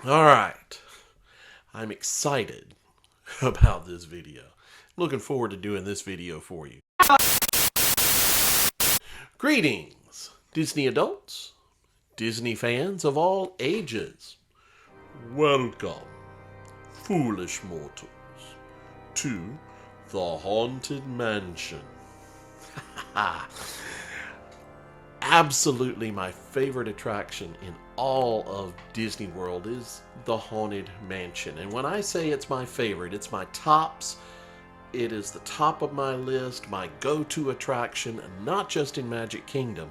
All right. I'm excited about this video. Looking forward to doing this video for you. Greetings, Disney adults, Disney fans of all ages. Welcome, foolish mortals, to the Haunted Mansion. Absolutely my favorite attraction in all of Disney World is the Haunted Mansion. And when I say it's my favorite, it's my tops. It is the top of my list, my go-to attraction, not just in Magic Kingdom,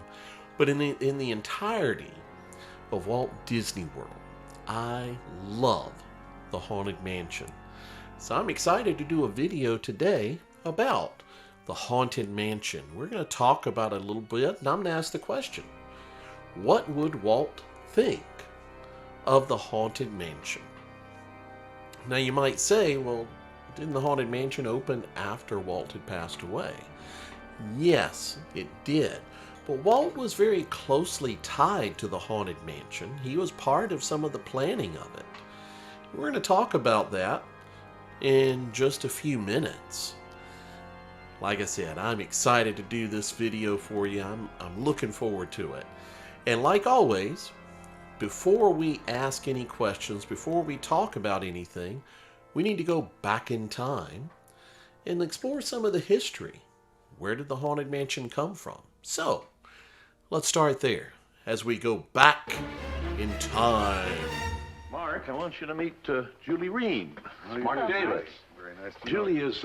but in the entirety of Walt Disney World. I love the Haunted Mansion. So I'm excited to do a video today about the Haunted Mansion. We're going to talk about it a little bit, and I'm going to ask the question, what would Walt think of the Haunted Mansion? Now you might say, well, didn't the Haunted Mansion open after Walt had passed away? Yes, it did. But Walt was very closely tied to the Haunted Mansion. He was part of some of the planning of it. We're going to talk about that in just a few minutes. Like I said, I'm excited to do this video for you. I'm looking forward to it. And like always, before we ask any questions, before we talk about anything, we need to go back in time and explore some of the history. Where did the Haunted Mansion come from? So, let's start there as we go back in time. Mark, I want you to meet Julie Ream. Mark Davis. Very nice to Julie is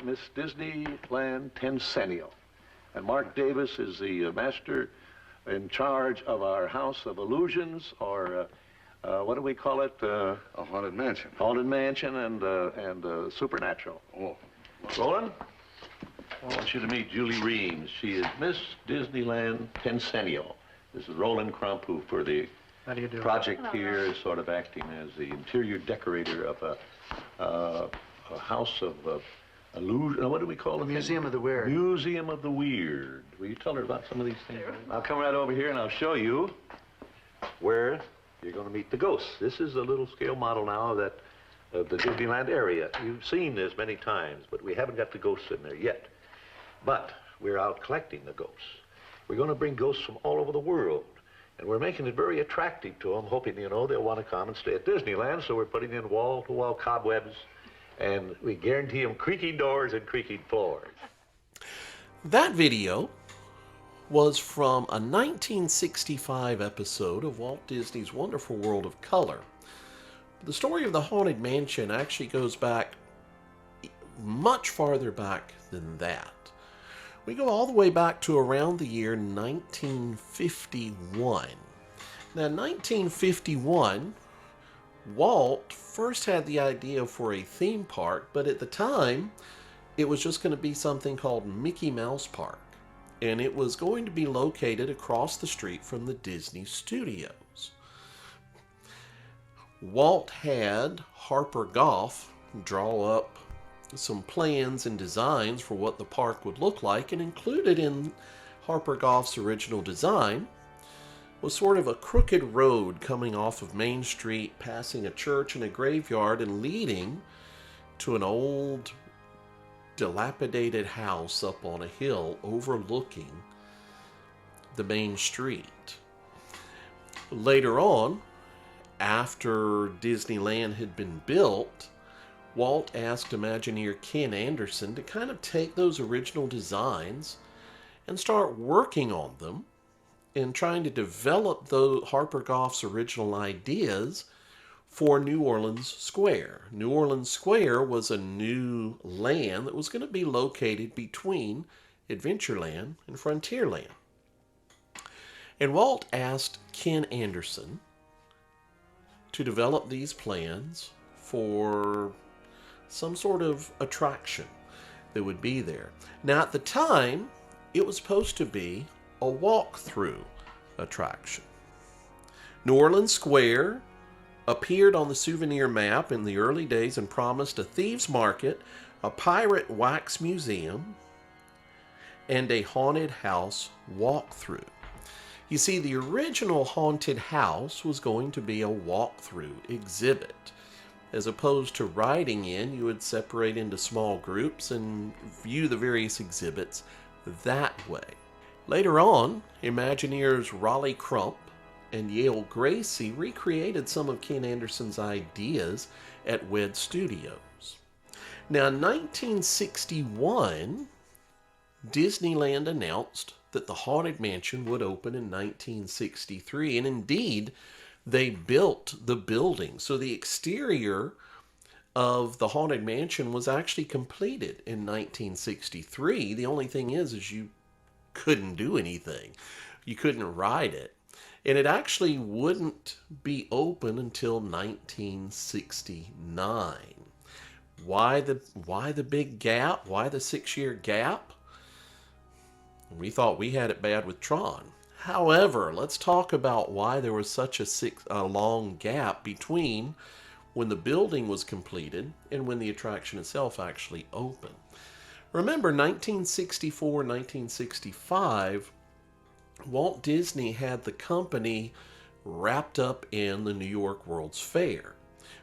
Miss Disneyland Tencennial. And Mark Davis is the master in charge of our House of Illusions, or what do we call it? A haunted mansion. Haunted Mansion and Supernatural. Oh. Roland, I want you to meet Julie Ream. She is Miss Disneyland Tencennial. This is Roland Crump, who for the project here is sort of acting as the interior decorator of a house of illusion. What do we call it? Museum of the Weird. Museum of the Weird. Will you tell her about some of these things? I'll come right over here and I'll show you where you're going to meet the ghosts. This is a little scale model now of the Disneyland area. You've seen this many times, but we haven't got the ghosts in there yet. But we're out collecting the ghosts. We're going to bring ghosts from all over the world. And we're making it very attractive to them, hoping, they'll want to come and stay at Disneyland. So we're putting in wall-to-wall cobwebs, and we guarantee them creaking doors and creaking floors. That video was from a 1965 episode of Walt Disney's Wonderful World of Color. The story of the Haunted Mansion actually goes back much farther back than that. We go all the way back to around the year 1951. Now, 1951, Walt first had the idea for a theme park, but at the time, it was just going to be something called Mickey Mouse Park. And it was going to be located across the street from the Disney Studios. Walt had Harper Goff draw up some plans and designs for what the park would look like, and included in Harper Goff's original design was sort of a crooked road coming off of Main Street, passing a church and a graveyard, and leading to an old dilapidated house up on a hill overlooking the main street. Later on, after Disneyland had been built, Walt asked Imagineer Ken Anderson to kind of take those original designs and start working on them and trying to develop Harper Goff's original ideas for New Orleans Square. New Orleans Square was a new land that was going to be located between Adventureland and Frontierland. And Walt asked Ken Anderson to develop these plans for some sort of attraction that would be there. Now, at the time, it was supposed to be a walk-through attraction. New Orleans Square appeared on the souvenir map in the early days and promised a thieves' market, a pirate wax museum, and a haunted house walkthrough. You see, the original haunted house was going to be a walkthrough exhibit. As opposed to riding in, you would separate into small groups and view the various exhibits that way. Later on, Imagineers Raleigh Crump and Yale Gracie recreated some of Ken Anderson's ideas at WED Studios. Now, in 1961, Disneyland announced that the Haunted Mansion would open in 1963, and indeed, they built the building. So the exterior of the Haunted Mansion was actually completed in 1963. The only thing is you couldn't do anything. You couldn't ride it. And it actually wouldn't be open until 1969. Why the big gap? Why the 6-year gap? We thought we had it bad with Tron. However, let's talk about why there was such a long gap between when the building was completed and when the attraction itself actually opened. Remember, 1964, 1965, Walt Disney had the company wrapped up in the New York World's Fair,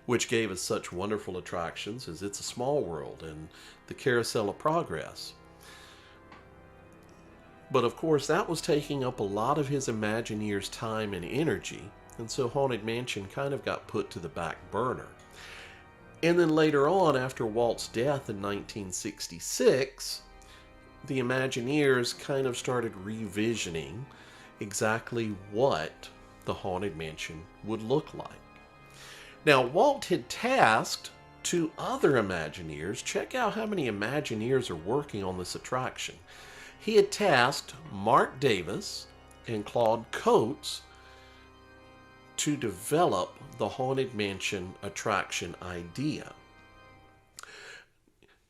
which gave us such wonderful attractions as It's a Small World and the Carousel of Progress. But of course, that was taking up a lot of his Imagineers' time and energy, and so Haunted Mansion kind of got put to the back burner. And then later on, after Walt's death in 1966, the Imagineers kind of started revisioning exactly what the Haunted Mansion would look like. Now, Walt had tasked 2 other Imagineers. Check out how many Imagineers are working on this attraction. He had tasked Mark Davis and Claude Coates to develop the Haunted Mansion attraction idea.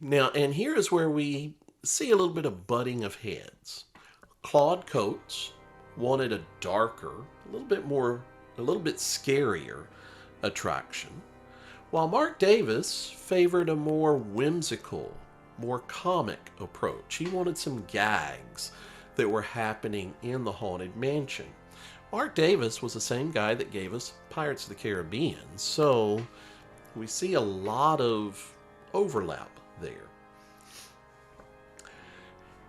Now, and here is where we see a little bit of butting of heads. Claude Coates wanted a darker, a little bit scarier attraction, while Mark Davis favored a more whimsical, more comic approach. He wanted some gags that were happening in the Haunted Mansion. Mark Davis was the same guy that gave us Pirates of the Caribbean, so we see a lot of overlap there.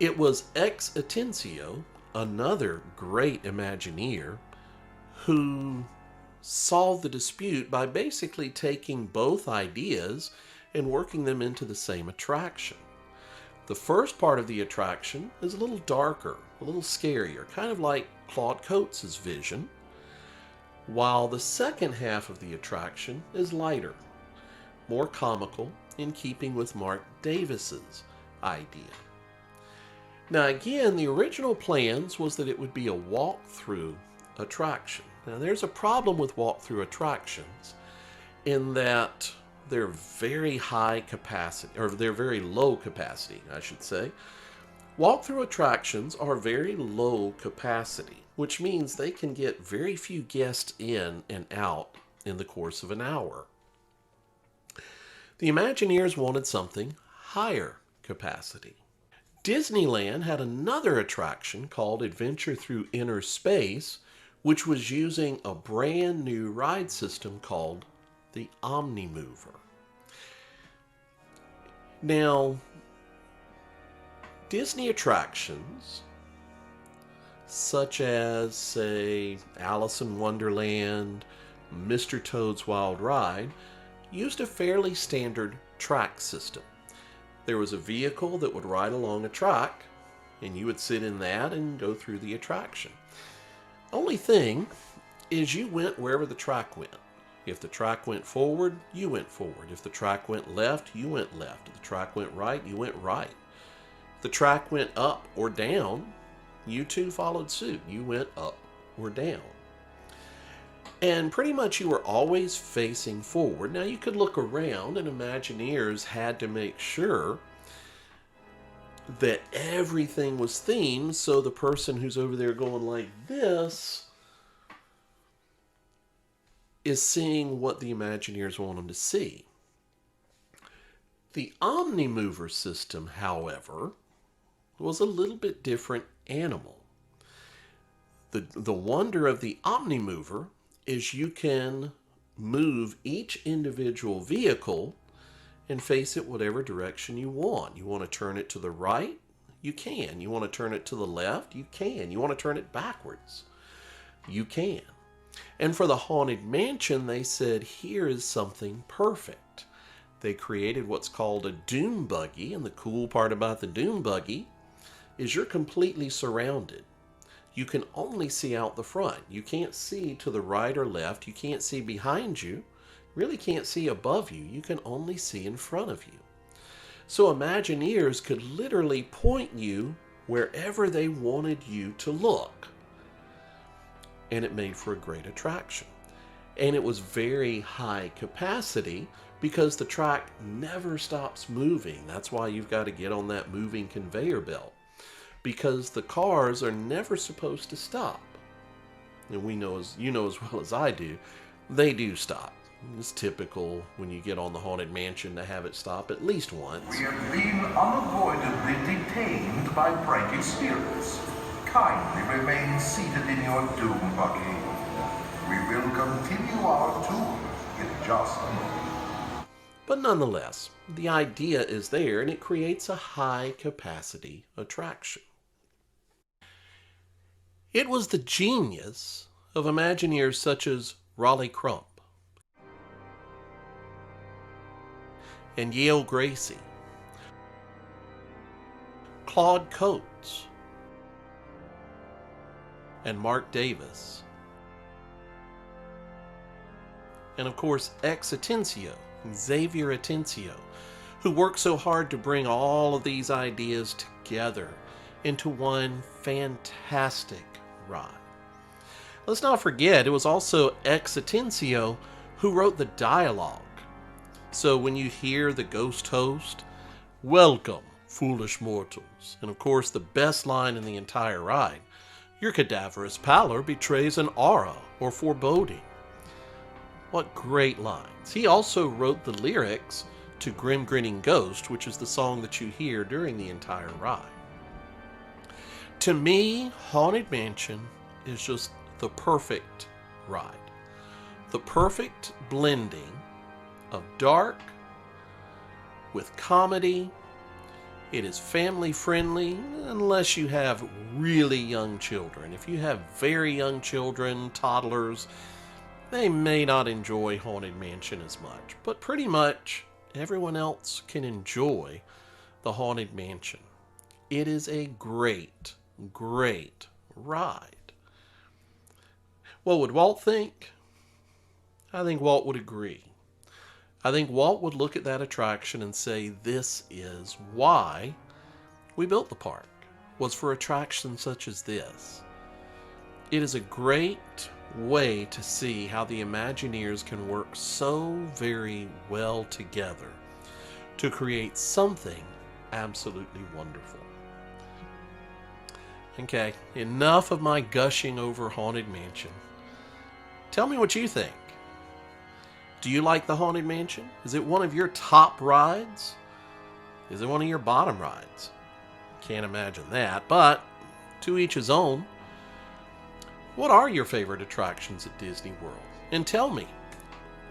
It was Ex Atencio, another great Imagineer, who solved the dispute by basically taking both ideas and working them into the same attraction. The first part of the attraction is a little darker, a little scarier, kind of like Claude Coates' vision, while the second half of the attraction is lighter, more comical, in keeping with Mark Davis's idea. Now again, the original plans was that it would be a walk-through attraction. Now there's a problem with walk-through attractions in that they're very high capacity, or they're very low capacity, I should say. Walk-through attractions are very low capacity, which means they can get very few guests in and out in the course of an hour. The Imagineers wanted something higher capacity. Disneyland had another attraction called Adventure Through Inner Space, which was using a brand new ride system called the Omnimover. Now, Disney attractions, such as, say, Alice in Wonderland, Mr. Toad's Wild Ride, used a fairly standard track system. There was a vehicle that would ride along a track, and you would sit in that and go through the attraction. Only thing is you went wherever the track went. If the track went forward, you went forward. If the track went left, you went left. If the track went right, you went right. If the track went up or down, you too followed suit. You went up or down. And pretty much you were always facing forward. Now you could look around, and Imagineers had to make sure that everything was themed, so the person who's over there going like this is seeing what the Imagineers want them to see. The Omnimover system, however, was a little bit different animal. The wonder of the Omnimover is you can move each individual vehicle and face it whatever direction you want. You want to turn it to the right? You can. You want to turn it to the left? You can. You want to turn it backwards? You can. And for the Haunted Mansion, they said, here is something perfect. They created what's called a dune buggy, and the cool part about the dune buggy is you're completely surrounded. You can only see out the front. You can't see to the right or left. You can't see behind you. Really can't see above you. You can only see in front of you. So Imagineers could literally point you wherever they wanted you to look. And it made for a great attraction. And it was very high capacity because the track never stops moving. That's why you've got to get on that moving conveyor belt, because the cars are never supposed to stop. And we know, as you know as well as I do, they do stop. It's typical when you get on the Haunted Mansion to have it stop at least once. We have been unavoidably detained by pranky spirits. Kindly remain seated in your doom buggy. We will continue our tour in just a moment. But nonetheless, the idea is there, and it creates a high-capacity attraction. It was the genius of Imagineers such as Raleigh Crump and Yale Gracie, Claude Coates, and Mark Davis, and of course ex Atencio, Xavier Atencio, who worked so hard to bring all of these ideas together into one fantastic ride. Let's not forget, it was also ex Atencio who wrote the dialogue. So when you hear the ghost host, "Welcome, foolish mortals," and of course the best line in the entire ride, "Your cadaverous pallor betrays an aura or foreboding." What great lines. He also wrote the lyrics to Grim Grinning Ghost, which is the song that you hear during the entire ride. To me, Haunted Mansion is just the perfect ride. The perfect blending of dark with comedy. It is family friendly unless you have really young children. If you have very young children, toddlers, they may not enjoy Haunted Mansion as much, but pretty much everyone else can enjoy the Haunted Mansion. It is a great, great ride. What would Walt think? I think Walt would agree. I think Walt would look at that attraction and say, this is why we built the park, was for attractions such as this. It is a great way to see how the Imagineers can work so very well together to create something absolutely wonderful. Okay, enough of my gushing over Haunted Mansion. Tell me what you think. Do you like the Haunted Mansion? Is it one of your top rides? Is it one of your bottom rides? Can't imagine that, but to each his own. What are your favorite attractions at Disney World? And tell me,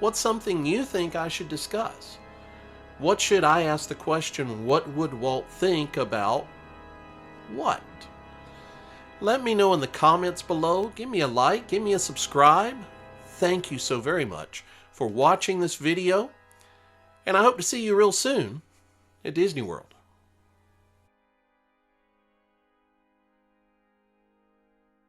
what's something you think I should discuss? What should I ask the question, what would Walt think about what? Let me know in the comments below. Give me a like, give me a subscribe. Thank you so very much for watching this video, and I hope to see you real soon at Disney World.